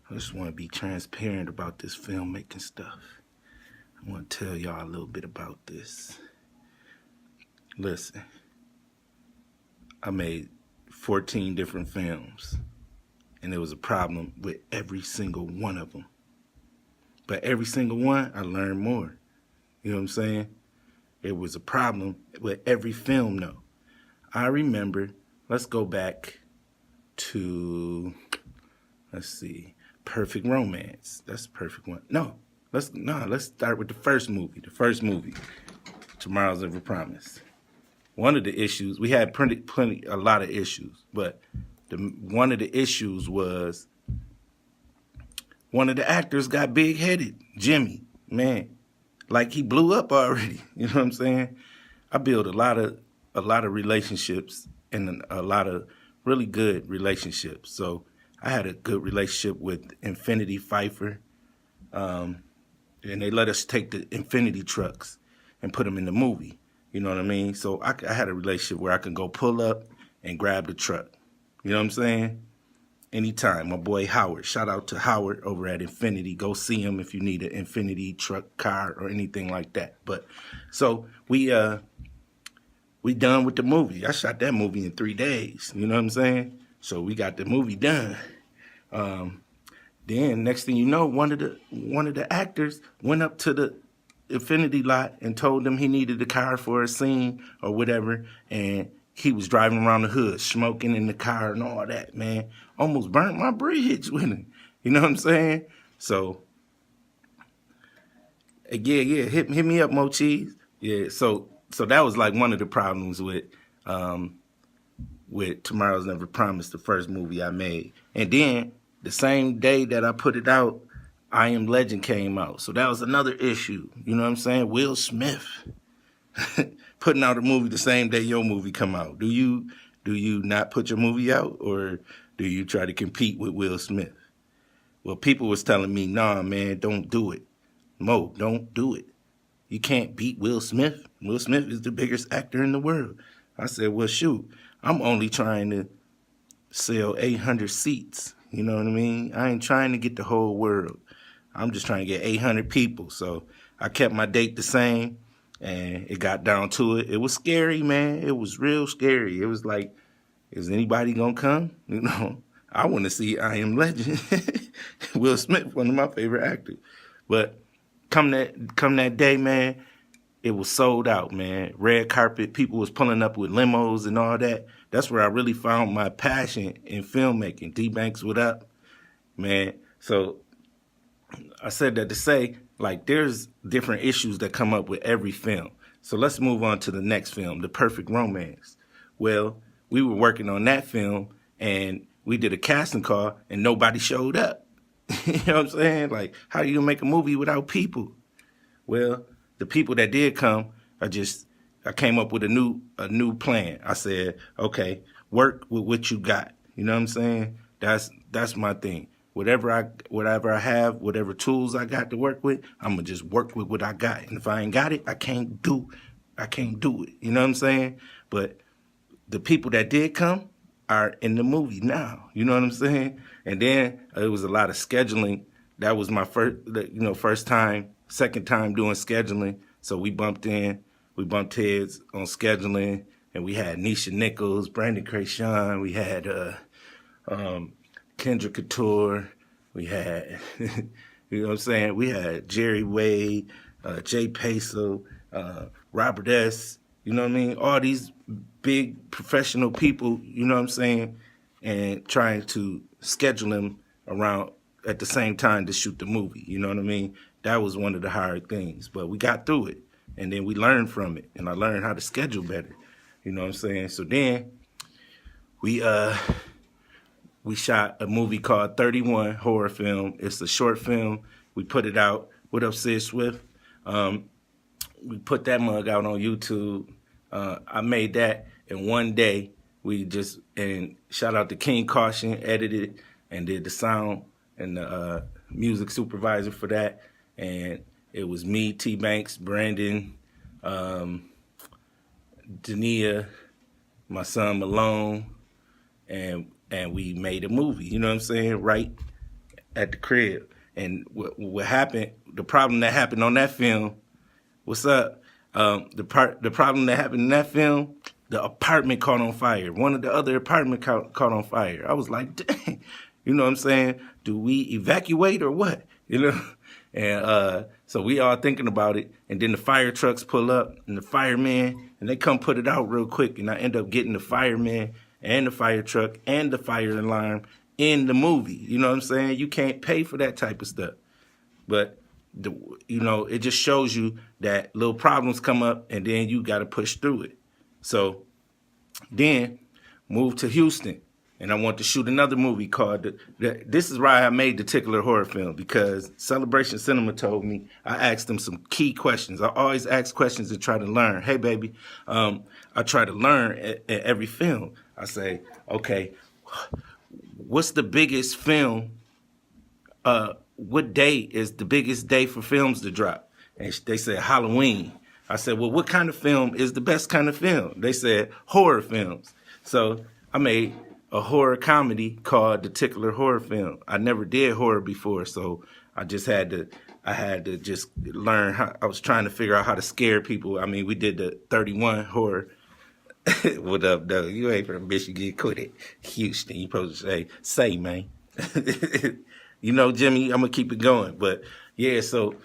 I just want to be transparent about this filmmaking stuff. I want to tell y'all a little bit about this. Listen, I made 14 different films, and there was a problem with every single one of them. But every single one, I learned more. You know what I'm saying? It was a problem with every film, though. I remember, let's go back to, let's see, Perfect Romance. That's the perfect one. Let's start with the first movie. Tomorrow's Never Promised. One of the issues, we had a lot of issues, but one of the issues was one of the actors got big-headed, Jimmy, man. Like he blew up already, you know what I'm saying? I built a lot of relationships and a lot of really good relationships. So I had a good relationship with Infinity Pfeiffer, and they let us take the Infinity trucks and put them in the movie. You know what I mean? So I had a relationship where I could go pull up and grab the truck. You know what I'm saying? Anytime. My boy Howard. Shout out to Howard over at Infinity. Go see him if you need an Infinity truck, car, or anything like that. But so we done with the movie. I shot that movie in 3 days. You know what I'm saying? So we got the movie done. Then next thing you know, one of the actors went up to the Infinity lot and told them he needed the car for a scene or whatever, and he was driving around the hood, smoking in the car and all that, man. Almost burnt my bridge with him. You know what I'm saying? So, yeah, hit me up, Mo Cheese. Yeah, so that was like one of the problems with Tomorrow's Never Promised, the first movie I made. And then the same day that I put it out, I Am Legend came out. So that was another issue. You know what I'm saying? Will Smith putting out a movie the same day your movie come out. Do you not put your movie out, or do you try to compete with Will Smith? Well, people was telling me, nah, man, don't do it. Mo, don't do it. You can't beat Will Smith. Will Smith is the biggest actor in the world. I said, well, shoot, I'm only trying to sell 800 seats. You know what I mean? I ain't trying to get the whole world. I'm just trying to get 800 people. So I kept my date the same, and it got down to it. It was scary, man. It was real scary. It was like, is anybody going to come? You know, I want to see I Am Legend. Will Smith, one of my favorite actors. But come that day, man, it was sold out, man. Red carpet, people was pulling up with limos and all that. That's where I really found my passion in filmmaking. D-Banks, what up? Man, so I said that to say, like, there's different issues that come up with every film. So let's move on to the next film, The Perfect Romance. Well, we were working on that film, and we did a casting call, and nobody showed up. You know what I'm saying? Like, how you gonna make a movie without people? Well, the people that did come, I came up with a new plan. I said, okay, work with what you got. You know what I'm saying? That's my thing. Whatever I have, whatever tools I got to work with, I'm gonna just work with what I got. And if I ain't got it, I can't do it. You know what I'm saying? But the people that did come are in the movie now. You know what I'm saying? And then it was a lot of scheduling. That was my first time, second time doing scheduling. So we bumped heads on scheduling, and we had Nisha Nichols, Brandon Crayshawn, we had Kendra Couture, we had, you know what I'm saying? We had Jerry Wade, Jay Peso, Robert S., you know what I mean? All these big professional people, you know what I'm saying? And trying to schedule them around at the same time to shoot the movie, you know what I mean? That was one of the hard things, but we got through it. And then we learned from it, and I learned how to schedule better, you know what I'm saying? So then we shot a movie called 31, horror film. It's a short film. We put it out. What up, Sid Swift? We put that mug out on YouTube. I made that in one day. And shout out to King Caution, edited and did the sound and the music supervisor for that. And it was me, T Banks, Brandon, Dania, my son Malone, and we made a movie, you know what I'm saying? Right at the crib. And what happened? The problem that happened on that film. What's up? The problem that happened in that film. The apartment caught on fire. One of the other apartment caught on fire. I was like, dang. You know what I'm saying? Do we evacuate or what? You know? And so we all thinking about it. And then the fire trucks pull up and the firemen, and they come put it out real quick. And I end up getting the fireman and the fire truck and the fire alarm in the movie. You know what I'm saying? You can't pay for that type of stuff. But, it just shows you that little problems come up and then you got to push through it. So then moved to Houston. And I want to shoot another movie called, this is why I made the Tickler horror film, because Celebration Cinema told me, I asked them some key questions. I always ask questions to try to learn. Hey, baby, I try to learn at every film. I say, okay, what's the biggest film, what day is the biggest day for films to drop? And they said Halloween. I said, well, what kind of film is the best kind of film? They said horror films. So I made a horror comedy called The Tickler Horror Film. I never did horror before, so I had to just learn how. I was trying to figure out how to scare people. I mean, we did the 31 horror. What up, though? You ain't from Michigan, quit it. Houston, you supposed to say, man. Jimmy, I'm gonna keep it going. But yeah, so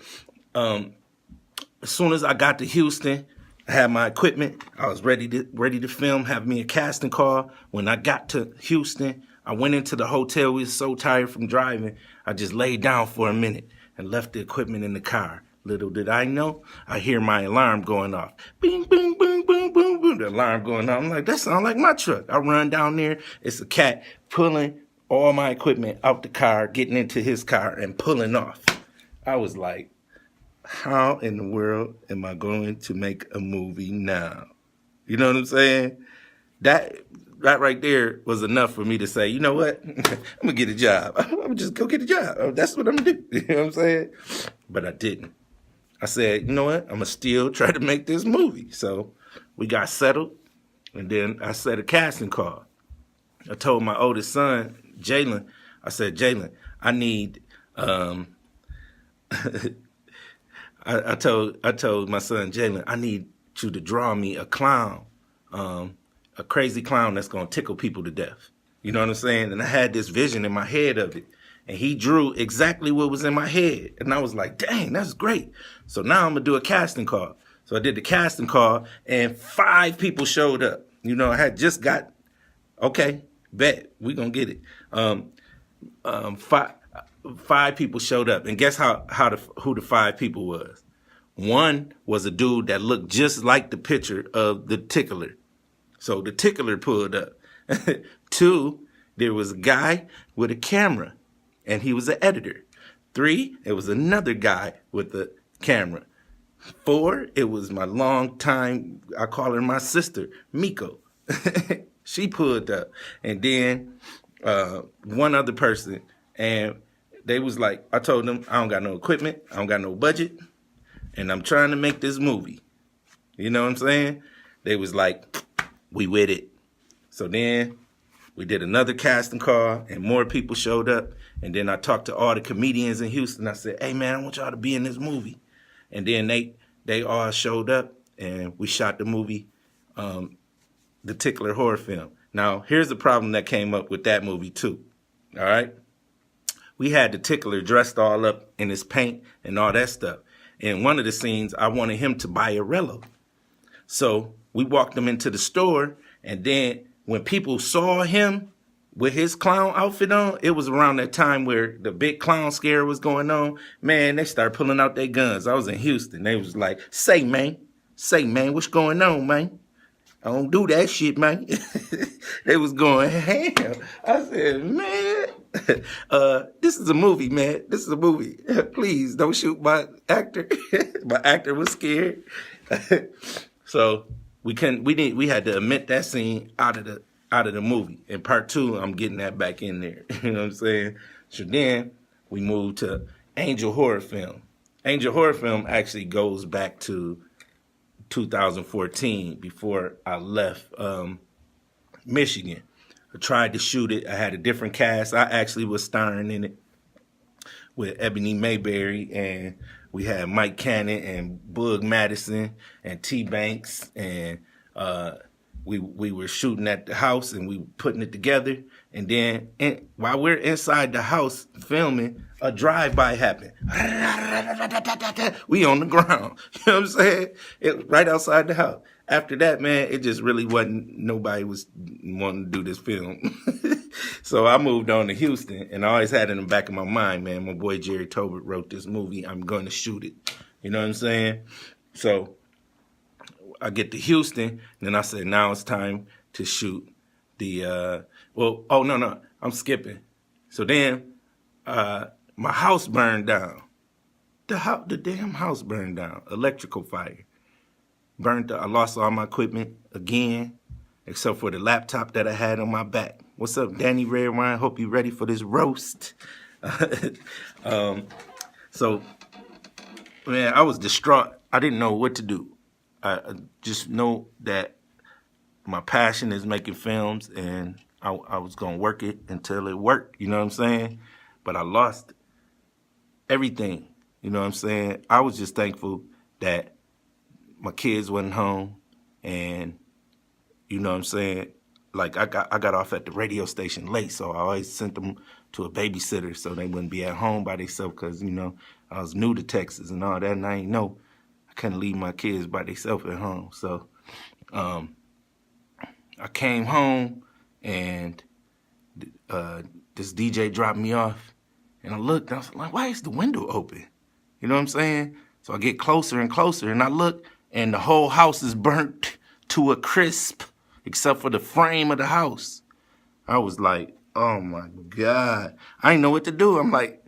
as soon as I got to Houston, I had my equipment. I was ready to film, have me a casting call. When I got to Houston, I went into the hotel. We was so tired from driving. I just laid down for a minute and left the equipment in the car. Little did I know, I hear my alarm going off. Bing, bing, bing, bing, bing, bing. The alarm going off. I'm like, that sounds like my truck. I run down there. It's a cat pulling all my equipment out the car, getting into his car and pulling off. I was like, how in the world am I going to make a movie now? You know what I'm saying? That right there was enough for me to say, you know what? I'm going to get a job. I'm going to just go get a job. That's what I'm going to do. You know what I'm saying? But I didn't. I said, you know what? I'm going to still try to make this movie. So we got settled, and then I set a casting call. I told my oldest son, Jalen, I said, Jalen, I need... I told my son Jalen, I need you to draw me a clown, a crazy clown that's gonna tickle people to death. You know what I'm saying? And I had this vision in my head of it, and he drew exactly what was in my head, and I was like, dang, that's great. So now I'm gonna do a casting call. So I did the casting call, and 5 people showed up. I had just got, okay, bet we gonna get it. 5 people showed up, and guess who the 5 people was? One was a dude that looked just like the picture of the Tickler. So the Tickler pulled up. 2, there was a guy with a camera, and he was an editor. 3, it was another guy with a camera. 4, it was my longtime, I call her my sister, Miko. She pulled up. And then one other person, and they was like, I told them, I don't got no equipment, I don't got no budget, and I'm trying to make this movie. You know what I'm saying? They was like, we with it. So then we did another casting call, and more people showed up. And then I talked to all the comedians in Houston. I said, hey, man, I want y'all to be in this movie. And then they all showed up, and we shot the movie, The Tickler Horror Film. Now, here's the problem that came up with that movie, too. All right? We had the Tickler dressed all up in his paint and all that stuff. In one of the scenes, I wanted him to buy a Rello. So we walked him into the store, and then when people saw him with his clown outfit on, it was around that time where the big clown scare was going on. Man, they started pulling out their guns. I was in Houston. They was like, say, man, what's going on, man? I don't do that shit, man. They was going ham. I said, man, this is a movie, man. This is a movie. Please don't shoot my actor. My actor was scared. So we had to omit that scene out of the movie. In part 2, I'm getting that back in there. You know what I'm saying? So then we moved to Angel Horror Film. Angel Horror Film actually goes back to 2014, before I left Michigan. I tried to shoot it. I had a different cast. I actually was starring in it. with Ebony Mayberry, and we had Mike Cannon and Boog Madison and T Banks, and we were shooting at the house and we were putting it together. And then while we're inside the house filming, a drive-by happened. We on the ground. You know what I'm saying? Right outside the house. After that, man, it just really wasn't, nobody was wanting to do this film. So I moved on to Houston, and I always had in the back of my mind, man, my boy Jerry Tobert wrote this movie. I'm going to shoot it. You know what I'm saying? So I get to Houston, and then I said, now it's time to shoot the, no, I'm skipping. So then my house burned down. The damn house burned down. Electrical fire. Burned up. I lost all my equipment again, except for the laptop that I had on my back. What's up, Danny Red Wine? Hope you ready for this roast. So, man, I was distraught. I didn't know what to do. I just know that my passion is making films, and I was going to work it until it worked. You know what I'm saying? But I lost everything. You know what I'm saying? I was just thankful that my kids wasn't home, and you know what I'm saying? Like I got off at the radio station late, so I always sent them to a babysitter so they wouldn't be at home by themselves, because, you know, I was new to Texas and all that, and I ain't know I couldn't leave my kids by themselves at home. So I came home, and this DJ dropped me off, and I looked, and I was like, why is the window open? You know what I'm saying? So I get closer and closer, and I look, and the whole house is burnt to a crisp, except for the frame of the house. I was like, oh my God. I didn't know what to do. I'm like,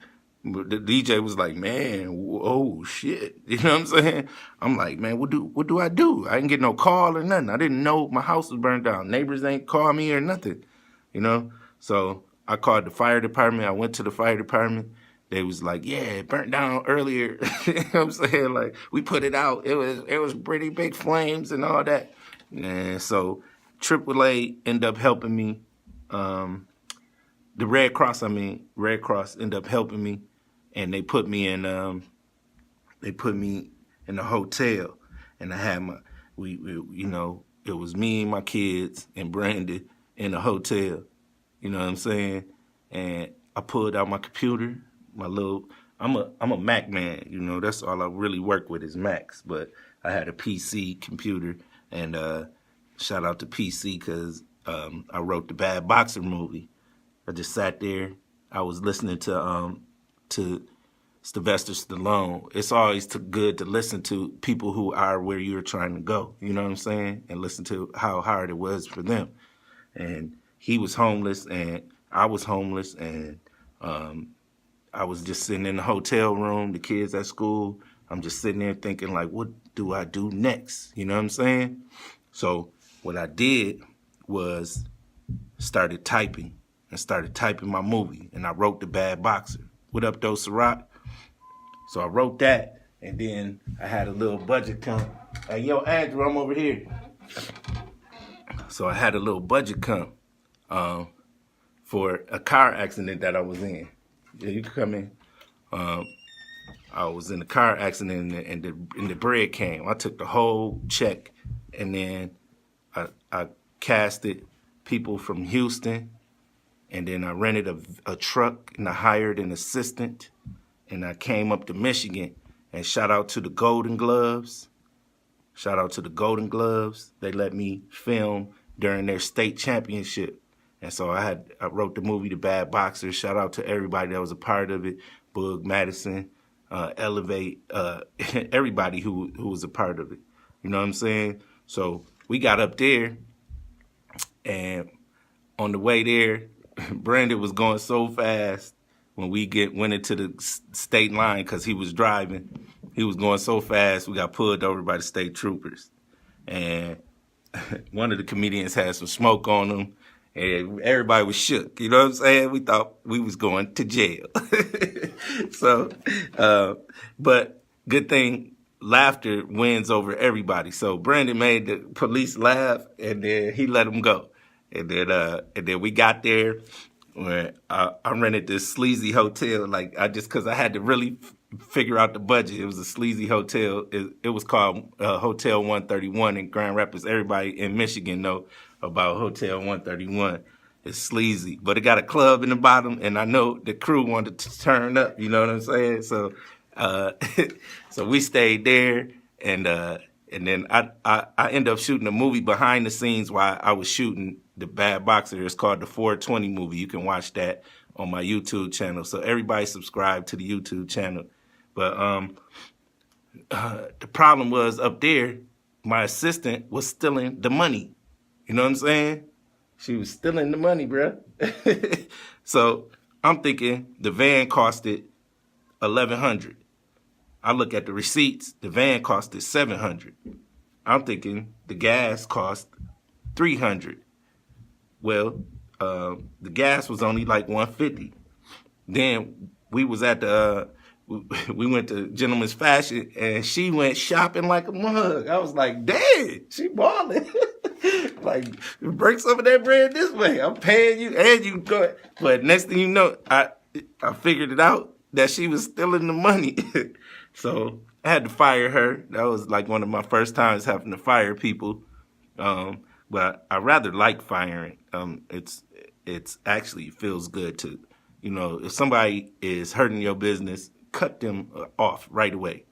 the DJ was like, man, oh shit. You know what I'm saying? I'm like, man, what do I do? I didn't get no call or nothing. I didn't know my house was burned down. Neighbors ain't call me or nothing, you know? So I called the fire department. I went to the fire department. They was like, yeah, it burnt down earlier. You know what I'm saying? Like, we put it out. It was pretty big flames and all that. And so AAA ended up helping me. The Red Cross ended up helping me, and they put me in a hotel, and I had we you know, it was me and my kids and Brandon in a hotel. You know what I'm saying? And I pulled out my computer, I'm a Mac man, you know, that's all I really work with is Macs, but I had a PC computer, and shout out to PC, because I wrote the Bad Boxer movie. I just sat there. I was listening to Sylvester Stallone. It's always good to listen to people who are where you're trying to go, you know what I'm saying? And listen to how hard it was for them. And he was homeless, and I was homeless, and I was just sitting in the hotel room, the kids at school. I'm just sitting there thinking, like, what do I do next? You know what I'm saying? So what I did was started typing my movie, and I wrote The Bad Boxer. What up, though, Ciroc? So I wrote that, and then I had a little budget come. Hey, yo, Andrew, I'm over here. So I had a little budget come for a car accident that I was in. Yeah, you can come in. I was in a car accident, and the bread came. I took the whole check, and then I casted people from Houston, and then I rented a truck, and I hired an assistant, and I came up to Michigan, and shout out to the Golden Gloves. Shout out to the Golden Gloves. They let me film during their state championship. And so I wrote the movie The Bad Boxer. Shout out to everybody that was a part of it. Boog Madison, Elevate, everybody who was a part of it. You know what I'm saying? So we got up there, and on the way there, Brandon was going so fast when we went into the state line, because he was driving. He was going so fast, we got pulled over by the state troopers. And one of the comedians had some smoke on him, and everybody was shook. You know what I'm saying? We thought we was going to jail. So, but good thing laughter wins over everybody. So Brandon made the police laugh, and then he let them go. And then we got there. where I rented this sleazy hotel. Like because I had to really figure out the budget. It was a sleazy hotel. It was called Hotel 131 in Grand Rapids. Everybody in Michigan know about Hotel 131. It's sleazy, but it got a club in the bottom, and I know the crew wanted to turn up. You know what I'm saying? So, so we stayed there, and then I ended up shooting a movie behind the scenes while I was shooting The Bad Boxer. It's called the 420 movie. You can watch that on my YouTube channel. So everybody subscribe to the YouTube channel. But the problem was up there, my assistant was stealing the money. You know what I'm saying? She was stealing the money, bruh. So I'm thinking the van costed $1,100. I look at the receipts. The van costed $700. I'm thinking the gas cost $300. Well, the gas was only like $150. Then we was at we went to Gentleman's Fashion, and she went shopping like a mug. I was like, dang, she balling. Like, break some of that bread this way. I'm paying you, and you go. But next thing you know, I figured it out that she was stealing the money. So I had to fire her. That was like one of my first times having to fire people. But I rather like firing. It's actually feels good to, if somebody is hurting your business, cut them off right away.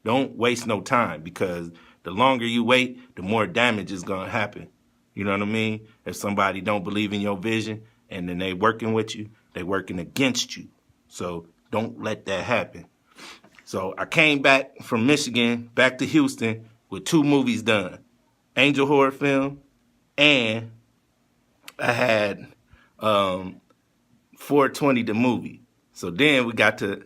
Don't waste no time, because the longer you wait, the more damage is going to happen. You know what I mean? If somebody don't believe in your vision and then they working with you, they working against you. So don't let that happen. So I came back from Michigan, back to Houston with 2 movies done. Angel horror film, and I had 420 the movie. So then we got to,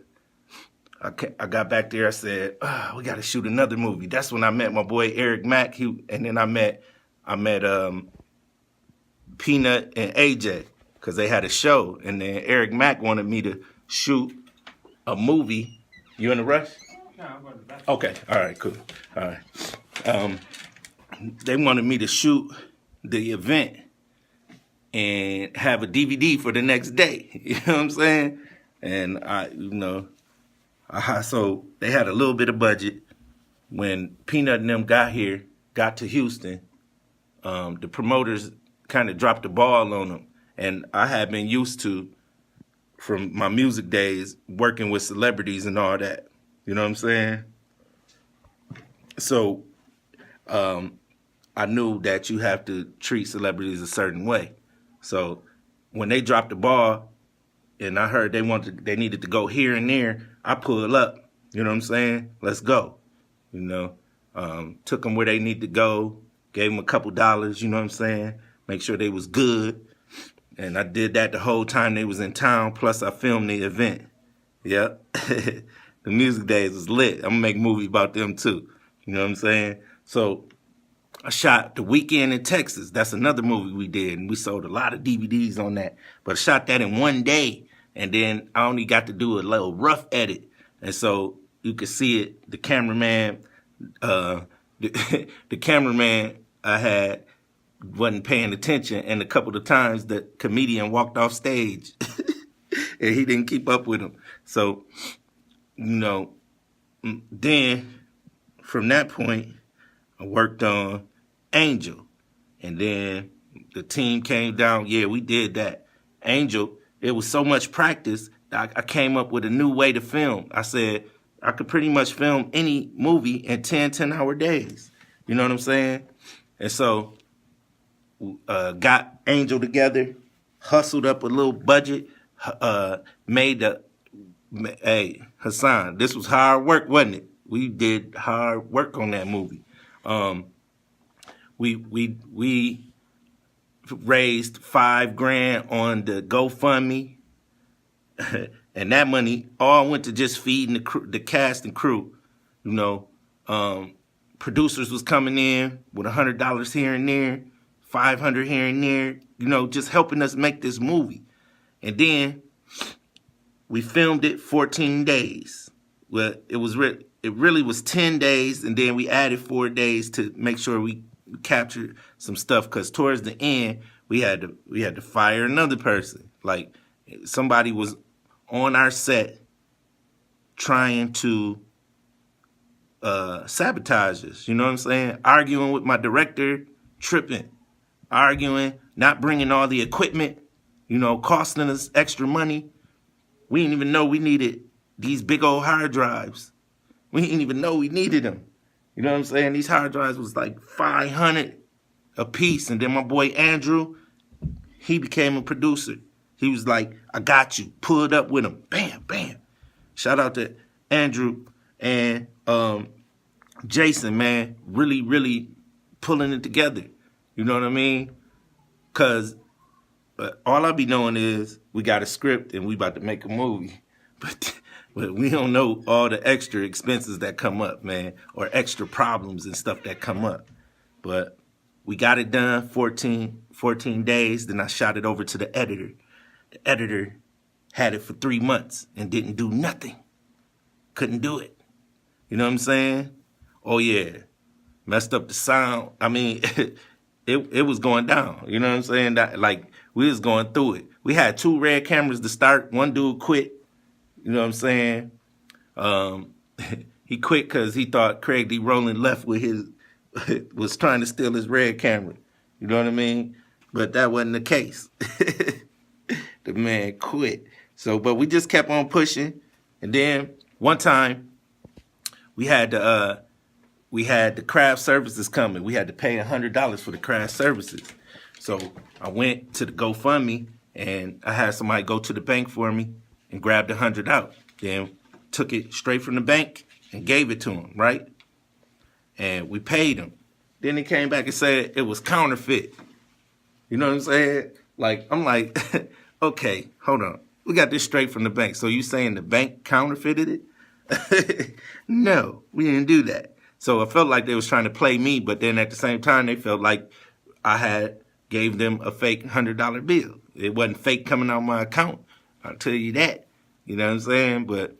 I got back there, I said, we got to shoot another movie. That's when I met my boy Eric Mack, and then I met Peanut and AJ, because they had a show, and then Eric Mack wanted me to shoot a movie. You in a rush? No, I'm going to the bathroom. Okay, all right, cool. All right. They wanted me to shoot the event and have a DVD for the next day. You know what I'm saying? And so they had a little bit of budget. When Peanut and them got to Houston, the promoters kind of dropped the ball on them. And I had been used to, from my music days, working with celebrities and all that. You know what I'm saying? So I knew that you have to treat celebrities a certain way. So when they dropped the ball and I heard they needed to go here and there, I pulled up. You know what I'm saying? Let's go. Took them where they need to go, gave them a couple dollars, you know what I'm saying? Make sure they was good. And I did that the whole time they was in town, plus I filmed the event. Yep. The music days was lit. I'm going to make a movie about them too. You know what I'm saying? So I shot The Weekend in Texas. That's another movie we did, and we sold a lot of DVDs on that. But I shot that in one day, and then I only got to do a little rough edit. And so you could see it. The cameraman, the cameraman I had wasn't paying attention, and a couple of times the comedian walked off stage, and he didn't keep up with him. So, then from that point, I worked on Angel. And then the team came down. Yeah, we did that. Angel, it was so much practice, I came up with a new way to film. I said I could pretty much film any movie in 10-hour days. You know what I'm saying? And so got Angel together, hustled up a little budget, hey, Hassan, this was hard work, wasn't it? We did hard work on that movie. We raised $5,000 on the GoFundMe, and that money all went to just feeding the cast and crew. Producers was coming in with $100 here and there, $500 here and there, just helping us make this movie. And then we filmed it 14 days. Well, it really was 10 days, and then we added 4 days to make sure we captured some stuff, because towards the end we had to fire another person. Like somebody was on our set trying to sabotage us. You know what I'm saying? Arguing with my director, tripping, arguing, not bringing all the equipment, costing us extra money. We didn't even know we needed these big old hard drives. We didn't even know we needed them. You know what I'm saying? These hard drives was like 500 a piece. And then my boy Andrew, he became a producer. He was like, I got you. Pulled up with him. Bam, bam. Shout out to Andrew and Jason, man. Really, really pulling it together. You know what I mean? Because all I be knowing is we got a script and we about to make a movie. But we don't know all the extra expenses that come up, man, or extra problems and stuff that come up. But we got it done, 14 days. Then I shot it over to the editor. The editor had it for 3 months and didn't do nothing. Couldn't do it. You know what I'm saying? Oh, yeah. Messed up the sound. I mean, it was going down. You know what I'm saying? Like, we was going through it. We had 2 red cameras to start. One dude quit. You know what I'm saying? He quit because he thought Craig D. Rowland left with was trying to steal his red camera. You know what I mean? But that wasn't the case. The man quit. But we just kept on pushing. And then one time we had the craft services coming. We had to pay $100 for the craft services. So I went to the GoFundMe and I had somebody go to the bank for me and grabbed $100 out. Then took it straight from the bank and gave it to him, right? And we paid him. Then he came back and said it was counterfeit. You know what I'm saying? Like, I'm like, okay, hold on. We got this straight from the bank. So you saying the bank counterfeited it? No, we didn't do that. So I felt like they was trying to play me, but then at the same time, they felt like I had gave them a fake $100 bill. It wasn't fake coming out my account. I'll tell you that. You know what I'm saying? But,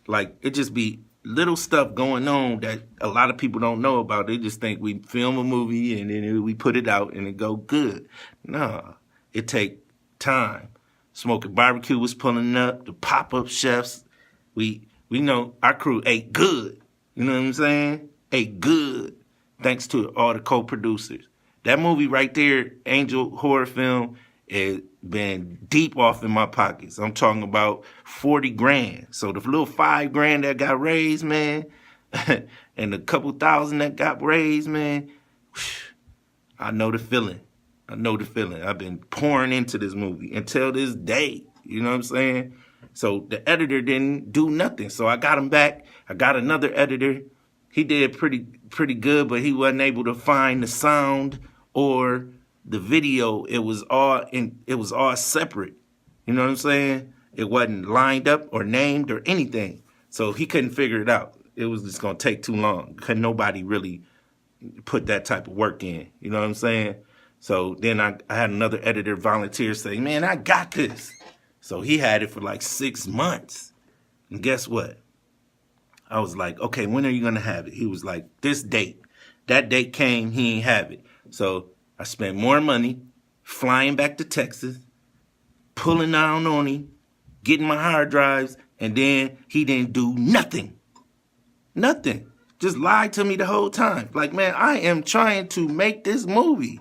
like, it just be little stuff going on that a lot of people don't know about. They just think we film a movie and then we put it out and it go good. No, it take time. Smoking Barbecue was pulling up. The pop-up chefs. We know our crew ate good. You know what I'm saying? Ate good. Thanks to all the co-producers. That movie right there, Angel horror film, has been deep off in my pockets. I'm talking about 40 grand. So the little 5 grand that got raised, man, and the couple thousand that got raised, man, I know the feeling. I've been pouring into this movie until this day. You know what I'm saying? So the editor didn't do nothing. So I got him back. I got another editor. He did pretty good, but he wasn't able to find the sound or the video. It was all separate. You know what I'm saying? It wasn't lined up or named or anything. So he couldn't figure it out. It was just gonna take too long. Couldn't nobody really put that type of work in. You know what I'm saying? So then I had another editor volunteer say, man, I got this. So he had it for like 6 months. And guess what? I was like, okay, when are you going to have it? He was like, this date. That date came, he ain't have it. So I spent more money flying back to Texas, pulling down on him, getting my hard drives, and then he didn't do nothing. Nothing. Just lied to me the whole time. Like, man, I am trying to make this movie.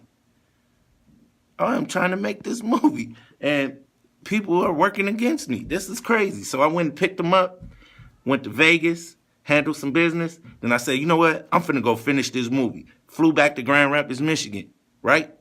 And people are working against me. This is crazy. So I went and picked them up, went to Vegas, handled some business. Then I said, you know what? I'm finna go finish this movie. Flew back to Grand Rapids, Michigan, right?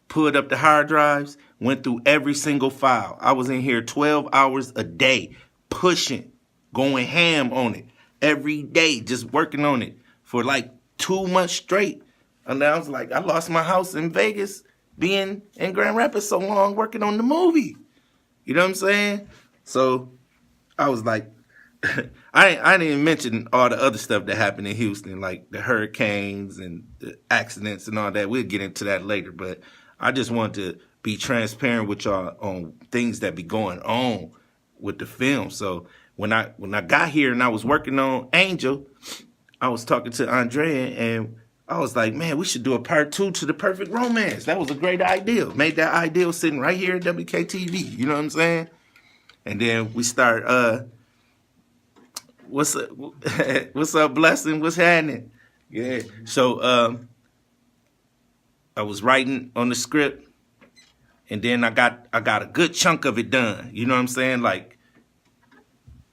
Pulled up the hard drives, went through every single file. I was in here 12 hours a day, pushing, going ham on it, every day, just working on it for like 2 months straight. And I was like, I lost my house in Vegas, being in Grand Rapids so long, working on the movie. You know what I'm saying? So I was like, I didn't even mention all the other stuff that happened in Houston, like the hurricanes and the accidents and all that. We'll get into that later, but I just want to be transparent with y'all on things that be going on with the film. So when I got here and I was working on Angel, I was talking to Andrea and I was like, man, we should do a part 2 to The Perfect Romance. That was a great idea. Made that ideal sitting right here at WKTV. You know what I'm saying? And then we start, what's up, what's up, Blessing? What's happening? Yeah. So I was writing on the script, and then I got a good chunk of it done. You know what I'm saying? Like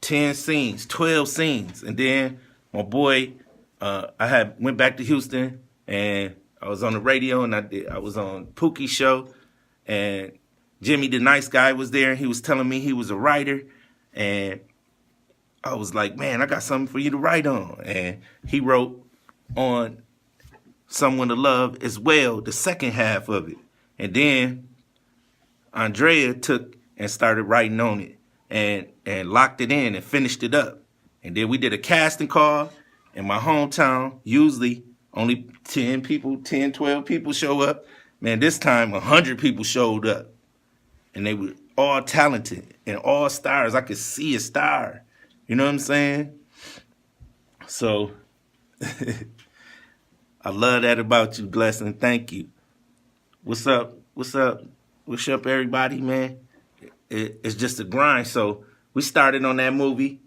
10 scenes, 12 scenes. And then my boy, I went back to Houston, and I was on the radio, and I was on Pookie's show, and Jimmy the Nice Guy was there, and he was telling me he was a writer, and I was like, man, I got something for you to write on. And he wrote on Someone to Love as well, the second half of it. And then Andrea took and started writing on it and locked it in and finished it up. And then we did a casting call in my hometown. Usually only 10 people, 10, 12 people show up. Man, this time 100 people showed up. And they were all talented and all stars. I could see a star. You know what I'm saying? So I love that about you, Blessing. Thank you. What's up? What's up? What's up, everybody, man? It's just a grind. So we started on that movie.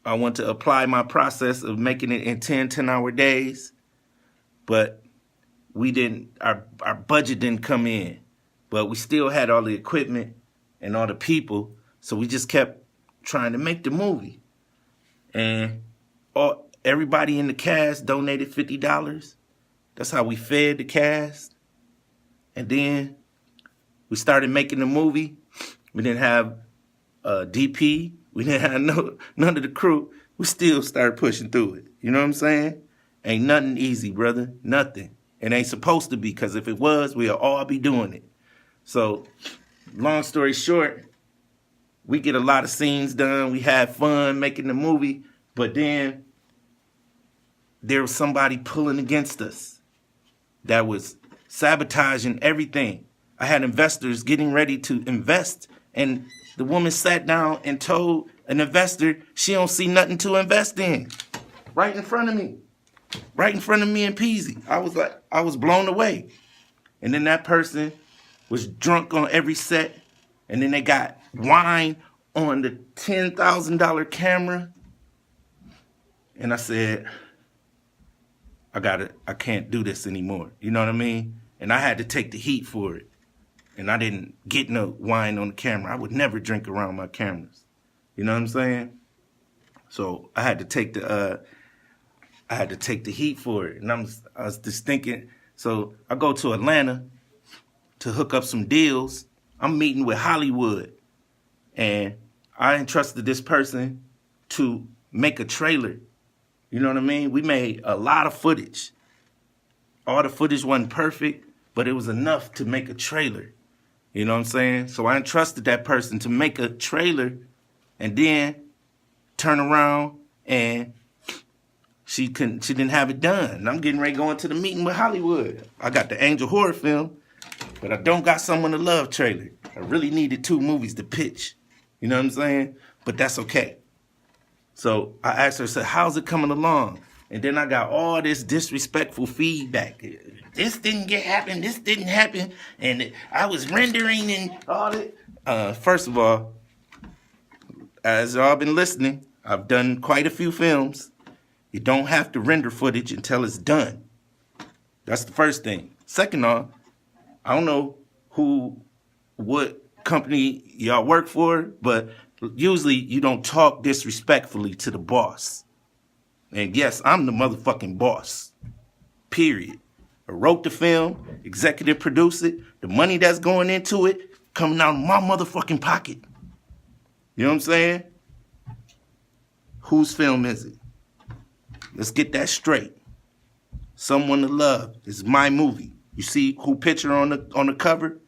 I want to apply my process of making it in 10-hour days. But our budget didn't come in. But we still had all the equipment and all the people. So we just kept trying to make the movie. And everybody in the cast donated $50. That's how we fed the cast. And then we started making the movie. We didn't have DP. We didn't have none of the crew. We still started pushing through it. You know what I'm saying? Ain't nothing easy, brother. Nothing. It ain't supposed to be, because if it was, we'll all be doing it. So, long story short, we get a lot of scenes done. We had fun making the movie. But then there was somebody pulling against us that was sabotaging everything. I had investors getting ready to invest, and the woman sat down and told an investor she don't see nothing to invest in. Right in front of me. Right in front of me and Peasy. I was blown away. And then that person was drunk on every set, and then they got wine on the $10,000 camera. And I said, I can't do this anymore. You know what I mean? And I had to take the heat for it. And I didn't get no wine on the camera. I would never drink around my cameras. You know what I'm saying? So I had to take the heat for it. And I was just thinking, so I go to Atlanta to hook up some deals. I'm meeting with Hollywood. And I entrusted this person to make a trailer. You know what I mean? We made a lot of footage. All the footage wasn't perfect, but it was enough to make a trailer. You know what I'm saying? So I entrusted that person to make a trailer and then turn around and she didn't have it done. And I'm getting ready to go into the meeting with Hollywood. I got the Angel horror film, but I don't got Someone to Love trailer. I really needed 2 movies to pitch. You know what I'm saying? But that's okay. So I asked her, I said, how's it coming along? And then I got all this disrespectful feedback. This didn't happen. This didn't happen. And I was rendering and all that. First of all, as y'all been listening, I've done quite a few films. You don't have to render footage until it's done. That's the first thing. Second off, I don't know what company y'all work for, but usually you don't talk disrespectfully to the boss. And yes, I'm the motherfucking boss. Period. I wrote the film, executive produced it. The money that's going into it coming out of my motherfucking pocket. You know what I'm saying? Whose film is it? Let's get that straight. Someone to Love is my movie. You see who picture on the cover?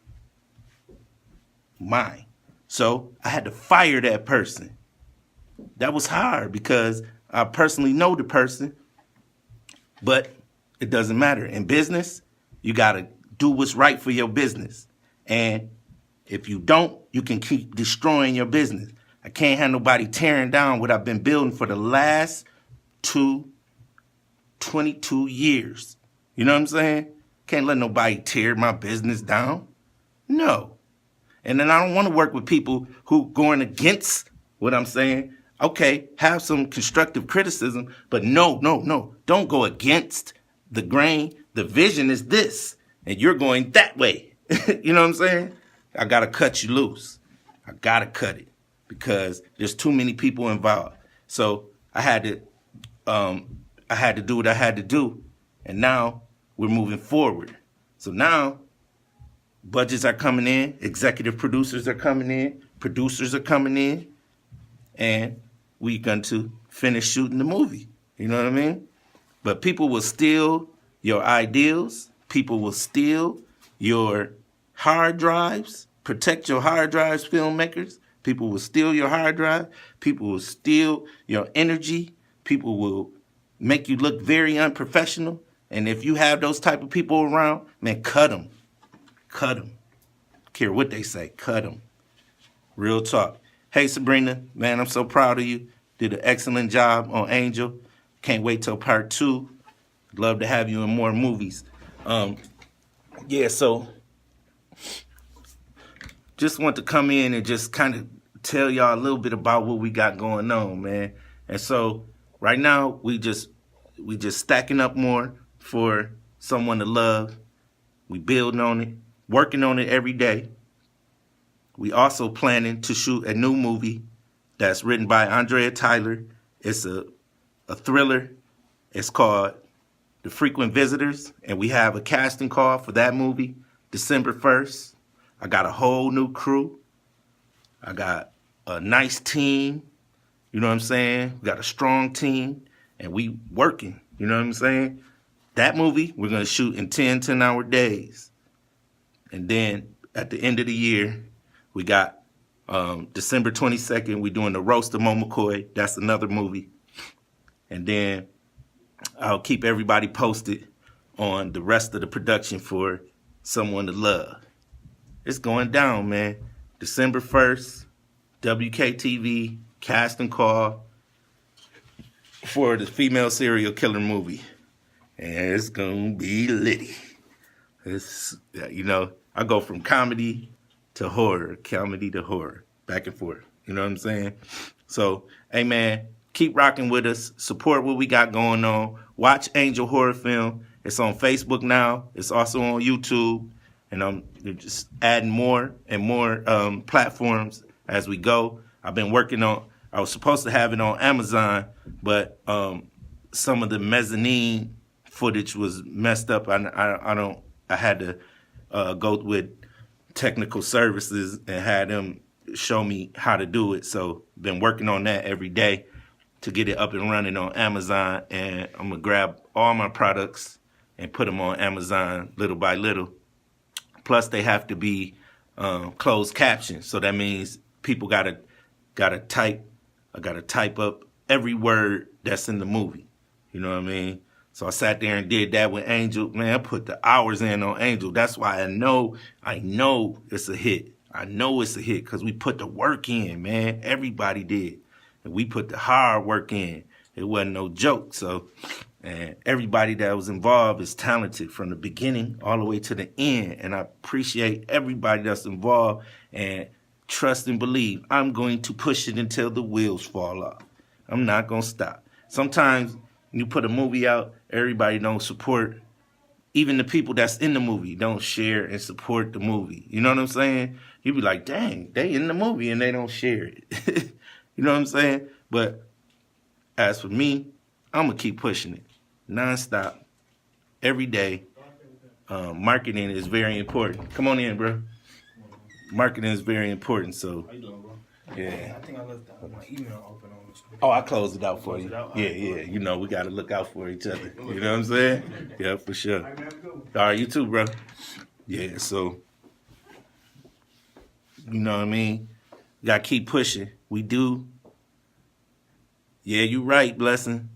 Mine. So I had to fire that person. That was hard because I personally know the person, but it doesn't matter. In business, you got to do what's right for your business. And if you don't, you can keep destroying your business. I can't have nobody tearing down what I've been building for the last 22 years. You know what I'm saying? Can't let nobody tear my business down. No. And then I don't want to work with people who going against what I'm saying. Okay, have some constructive criticism, but no, don't go against the grain. The vision is this, and you're going that way. You know what I'm saying? I got to cut you loose. I got to cut it because there's too many people involved. So I had to do what I had to do, and now we're moving forward. So now budgets are coming in, executive producers are coming in, producers are coming in, and we're going to finish shooting the movie. You know what I mean? But people will steal your ideals. People will steal your hard drives. Protect your hard drives, filmmakers. People will steal your hard drive. People will steal your energy. People will make you look very unprofessional. And if you have those type of people around, man, cut them. Cut them. Care what they say. Cut them. Real talk. Hey, Sabrina, man, I'm so proud of you. Did an excellent job on Angel. Can't wait till part 2. Love to have you in more movies. So just want to come in and just kind of tell y'all a little bit about what we got going on, man. And so right now we just stacking up more for someone to love. We building on it, working on it every day. We also planning to shoot a new movie that's written by Andrea Tyler. It's a thriller. It's called The Frequent Visitors, and we have a casting call for that movie December 1st. I got a whole new crew. I got a nice team. You know what I'm saying? We got a strong team, and we working. You know what I'm saying? That movie, we're going to shoot in 10-hour days. And then at the end of the year, we got December 22nd, we're doing the Roast of McCoy. That's another movie. And then I'll keep everybody posted on the rest of the production for Someone to Love. It's going down, man. December 1st, WKTV, casting call for the female serial killer movie. And it's going to be litty. It's, I go from comedy to horror, back and forth. You know what I'm saying? So, hey, man, keep rocking with us. Support what we got going on. Watch Angel Horror Film. It's on Facebook now. It's also on YouTube. And I'm just adding more and more platforms as we go. I've been working on, I was supposed to have it on Amazon, but some of the mezzanine footage was messed up. I had to go with technical services and had them show me how to do it. So been working on that every day to get it up and running on Amazon. And I'm going to grab all my products and put them on Amazon little by little. Plus they have to be closed captions. So that means people gotta type up every word that's in the movie. You know what I mean? So I sat there and did that with Angel. Man, I put the hours in on Angel. That's why I know it's a hit. I know it's a hit because we put the work in, man. Everybody did. And we put the hard work in. It wasn't no joke. So, and everybody that was involved is talented from the beginning all the way to the end. And I appreciate everybody that's involved and trust and believe. I'm going to push it until the wheels fall off. I'm not going to stop. Sometimes you put a movie out, everybody don't support. Even the people that's in the movie don't share and support the movie. You know what I'm saying? You be like, dang, they in the movie and they don't share it. You know what I'm saying? But as for me, I'm going to keep pushing it nonstop, every day. Marketing is very important. Come on in, bro. Marketing is very important, so. How you doing, bro? Yeah. I think I left my email open on this. Oh, I closed it out for you. Yeah. You know, we got to look out for each other. You know what I'm saying? Yeah, for sure. All right, you too, bro. Yeah, so, you know what I mean? Got to keep pushing. We do. Yeah, you right, Blessing.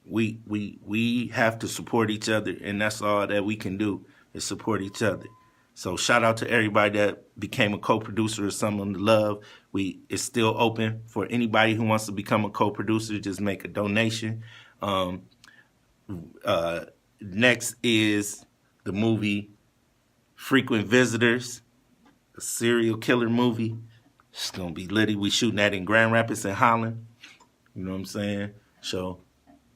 We have to support each other, and that's all that we can do is support each other. So shout out to everybody that became a co-producer of Someone to Love. It's still open for anybody who wants to become a co-producer. Just make a donation. next is the movie Frequent Visitors, a serial killer movie. It's gonna be litty. We shooting that in Grand Rapids and Holland. You know what I'm saying? So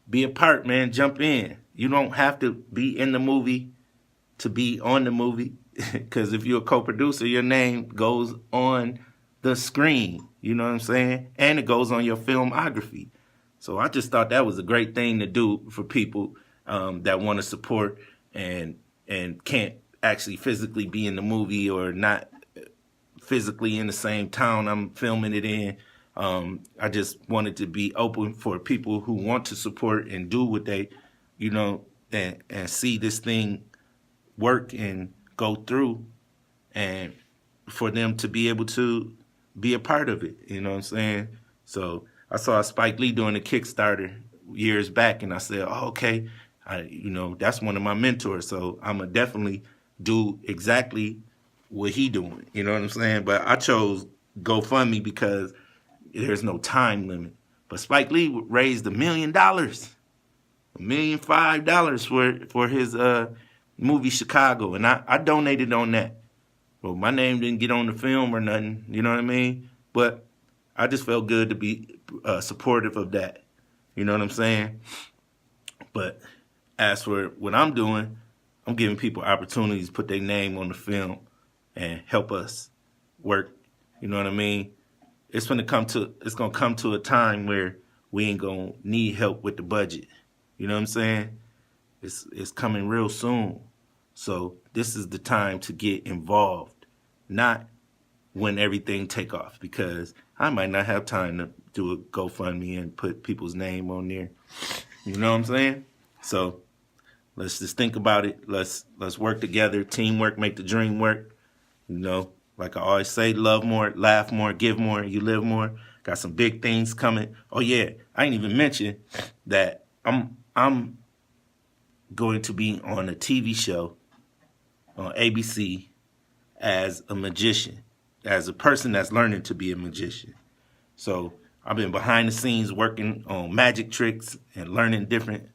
be a part, man. Jump in. You don't have to be in the movie to be on the movie. Because if you're a co-producer, your name goes on the screen. You know what I'm saying? And it goes on your filmography. So I just thought that was a great thing to do for people that want to support and can't actually physically be in the movie or not physically in the same town I'm filming it in. I just wanted to be open for people who want to support and do what they, and see this thing work and go through, and for them to be able to be a part of it. You know what I'm saying? So I saw Spike Lee doing a Kickstarter years back, and I said, oh, okay, that's one of my mentors, so I'm going to definitely do exactly what he doing. You know what I'm saying? But I chose GoFundMe because there's no time limit. But Spike Lee raised $1 million, $1,005,000 for his movie Chicago, and I donated on that. Well, my name didn't get on the film or nothing, you know what I mean? But I just felt good to be supportive of that, you know what I'm saying? But as for what I'm doing, I'm giving people opportunities to put their name on the film and help us work, you know what I mean? It's gonna come to a time where we ain't gonna need help with the budget, you know what I'm saying? It's coming real soon. So this is the time to get involved, not when everything take off, because I might not have time to do a GoFundMe and put people's name on there. You know what I'm saying? So let's just think about it. Let's work together. Teamwork make the dream work. Like I always say, love more, laugh more, give more, you live more. Got some big things coming. Oh yeah, I ain't even mention that I'm going to be on a TV show on ABC as a magician, as a person that's learning to be a magician. So I've been behind the scenes working on magic tricks and learning different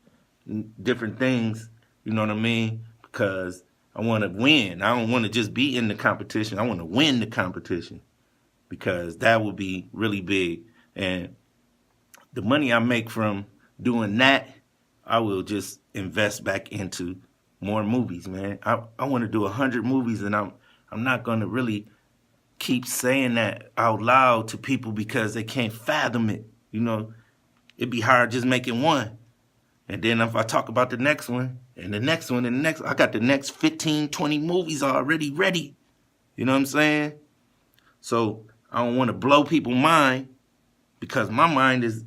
things, you know what I mean? Because I want to win. I don't want to just be in the competition. I want to win the competition, because that would be really big. And the money I make from doing that, I will just invest back into more movies, man. I want to do 100 movies, and I'm not going to really keep saying that out loud to people because they can't fathom it. It'd be hard just making one. And then if I talk about the next one, and the next one, and the next, I got the next 15, 20 movies already ready. You know what I'm saying? So I don't want to blow people's mind, because my mind is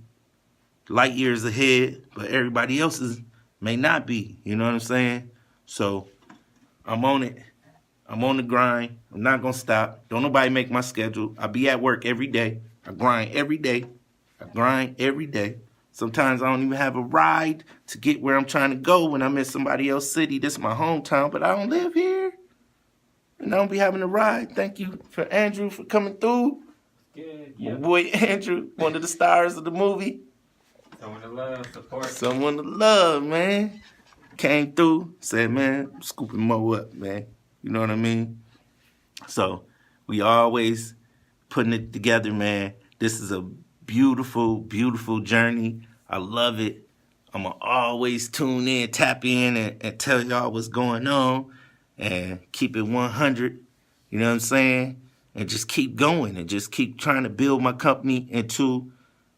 light years ahead, but everybody else's may not be. You know what I'm saying? So I'm on it. I'm on the grind. I'm not going to stop. Don't nobody make my schedule. I be at work every day. I grind every day. Sometimes I don't even have a ride to get where I'm trying to go when I'm in somebody else's city. This is my hometown, but I don't live here. And I don't be having a ride. Thank you for Andrew for coming through. Yeah. My boy Andrew, one of the stars of the movie. Someone to love, support. Someone to love, man. Came through, said, man, I'm scooping Mo up, man. You know what I mean? So we always putting it together, man. This is a beautiful, beautiful journey. I love it. I'm going to always tune in, tap in, and tell y'all what's going on, and keep it 100. You know what I'm saying? And just keep going, and just keep trying to build my company into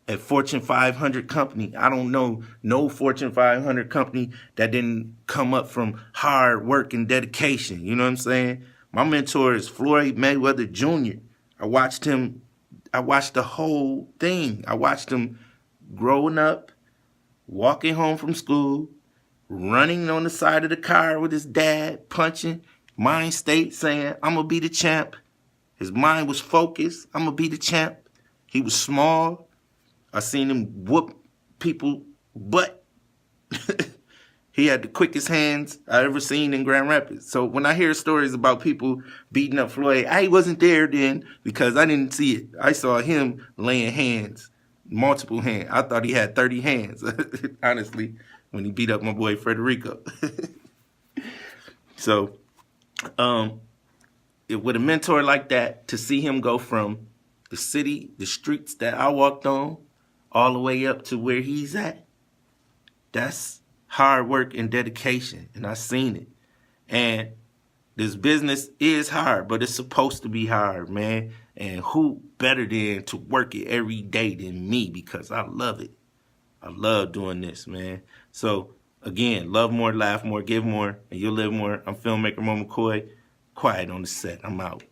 a Fortune 500 company. I don't know no Fortune 500 company that didn't come up from hard work and dedication. You know what I'm saying? My mentor is Floyd Mayweather Jr. I watched the whole thing. I watched him growing up, walking home from school, running on the side of the car with his dad, punching, mind state saying, I'm going to be the champ. His mind was focused. I'm going to be the champ. He was small. I seen him whoop people butt. He had the quickest hands I ever seen in Grand Rapids. So when I hear stories about people beating up Floyd, I wasn't there then because I didn't see it. I saw him laying hands, multiple hands. I thought he had 30 hands, honestly. when he beat up my boy Federico. So, with a mentor like that, to see him go from the city, the streets that I walked on, all the way up to where he's at, that's hard work and dedication, and I seen it. And this business is hard, but it's supposed to be hard, man. And who better than to work it every day than me, because I love it. I love doing this, man. So, again, love more, laugh more, give more, and you'll live more. I'm filmmaker Mo McCoy. Quiet on the set. I'm out.